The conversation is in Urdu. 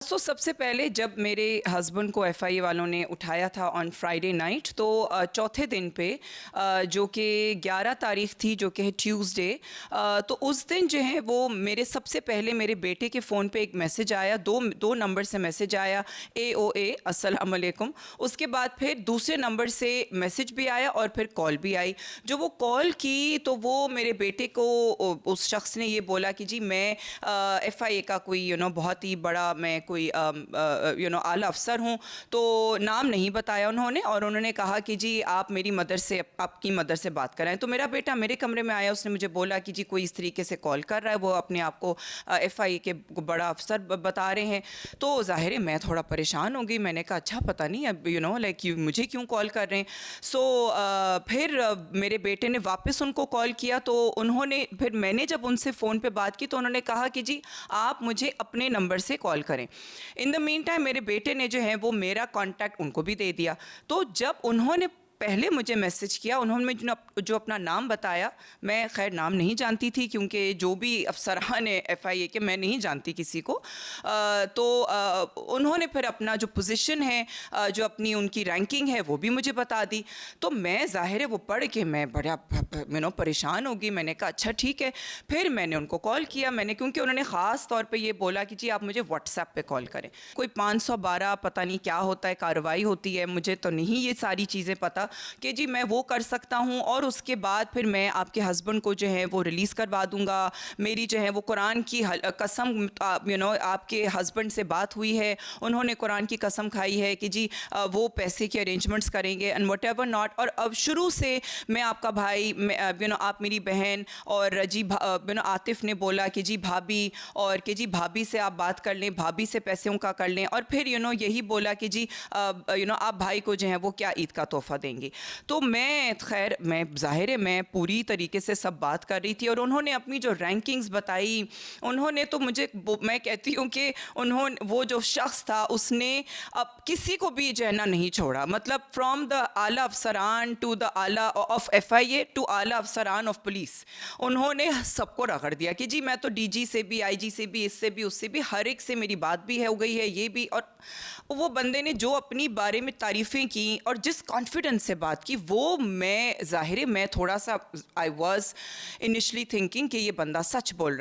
سب سے پہلے جب میرے ہسبینڈ کو ایف آئی اے والوں نے اٹھایا تھا آن فرائیڈے نائٹ، تو چوتھے دن پہ جو کہ 11 تاریخ تھی، جو کہ ہے ٹیوزڈے، تو اس دن جو ہے وہ میرے سب سے پہلے میرے بیٹے کے فون پہ ایک میسج آیا، دو نمبر سے میسج آیا، AOA السلام علیکم۔ اس کے بعد پھر دوسرے نمبر سے میسج بھی آیا اور پھر کال بھی آئی۔ جو وہ کال کی تو وہ میرے بیٹے کو اس شخص نے یہ بولا کہ جی میں ایف آئی اے کا کوئی بہت ہی بڑا میں کوئی اعلیٰ افسر ہوں، تو نام نہیں بتایا انہوں نے، اور انہوں نے کہا کہ جی آپ میری مدر سے، آپ کی مدر سے بات کرائیں۔ تو میرا بیٹا میرے کمرے میں آیا، اس نے مجھے بولا کہ جی کوئی اس طریقے سے کال کر رہا ہے، وہ اپنے آپ کو ایف آئی اے کے بڑا افسر بتا رہے ہیں۔ تو ظاہر ہے میں تھوڑا پریشان ہو گئی، میں نے کہا اچھا پتہ نہیں اب لائک مجھے کیوں کال کر رہے ہیں۔ سو پھر میرے بیٹے نے واپس ان کو کال کیا، تو انہوں نے پھر میں نے جب ان سے فون پہ بات کی تو انہوں نے کہا کہ جی آپ مجھے اپنے نمبر سے کال کریں۔ ان دا مین ٹائم میرے بیٹے نے جو ہے وہ میرا کانٹیکٹ ان کو بھی دے دیا۔ تو جب انہوں نے پہلے مجھے میسج کیا، انہوں نے جو اپنا نام بتایا، میں خیر نام نہیں جانتی تھی کیونکہ جو بھی افسران ہیں ایف آئی اے کے میں نہیں جانتی کسی کو، تو انہوں نے پھر اپنا جو پوزیشن ہے، جو اپنی ان کی رینکنگ ہے وہ بھی مجھے بتا دی۔ تو میں ظاہر ہے وہ پڑھ کے میں بڑا پریشان ہو گئی۔ میں نے کہا اچھا ٹھیک ہے۔ پھر میں نے ان کو کال کیا، میں نے کیونکہ انہوں نے خاص طور پہ یہ بولا کہ جی آپ مجھے واٹس ایپ پہ کال کریں۔ کوئی 512 پتہ نہیں کیا ہوتا ہے، کارروائی ہوتی ہے، مجھے تو نہیں یہ ساری چیزیں پتہ کہ جی میں وہ کر سکتا ہوں، اور اس کے بعد پھر میں آپ کے ہسبینڈ کو جو ہے وہ ریلیز کروا دوں گا۔ میری جو ہے وہ قرآن کی قسم آپ کے ہسبینڈ سے بات ہوئی ہے، انہوں نے قرآن کی قسم کھائی ہے کہ جی وہ پیسے کے ارینجمنٹس کریں گے اینڈ وٹ ایور ناٹ۔ اور اب شروع سے میں آپ کا بھائی، آپ میری بہن، اور جی عاطف نے بولا کہ جی بھابھی، اور کہ جی بھابھی سے آپ بات کر لیں، بھابھی سے پیسوں کا کر لیں، اور پھر یہی بولا کہ جی آپ بھائی کو جو ہے وہ کیا عید کا تحفہ دیں گے۔ تو میں خیر میں ظاہر ہے میں پوری طریقے سے سب بات کر رہی تھی، اور انہوں نے اپنی جو رینکنگز بتائی، انہوں نے تو مجھے، میں کہتی ہوں کہ وہ جو شخص تھا اس نے اب کسی کو بھی جو ہے نا نہیں چھوڑا، مطلب فرام دا اعلیٰ افسران ٹو دا اعلیٰ آف ایف آئی اے ٹو اعلیٰ افسران آف پولیس، انہوں نے سب کو رگڑ دیا کہ جی میں تو ڈی جی سے بھی، آئی جی سے بھی، اس سے بھی، اس سے بھی، ہر ایک سے میری بات بھی ہو گئی ہے، یہ بھی۔ اور وہ بندے نے جو اپنی بارے میں تعریفیں کی اور جس کانفیڈنس سے بات کی، وہ میں ظاہر ہے میں تھوڑا سا آئی واز انیشلی تھنکنگ کہ یہ بندہ سچ بول رہا ہے۔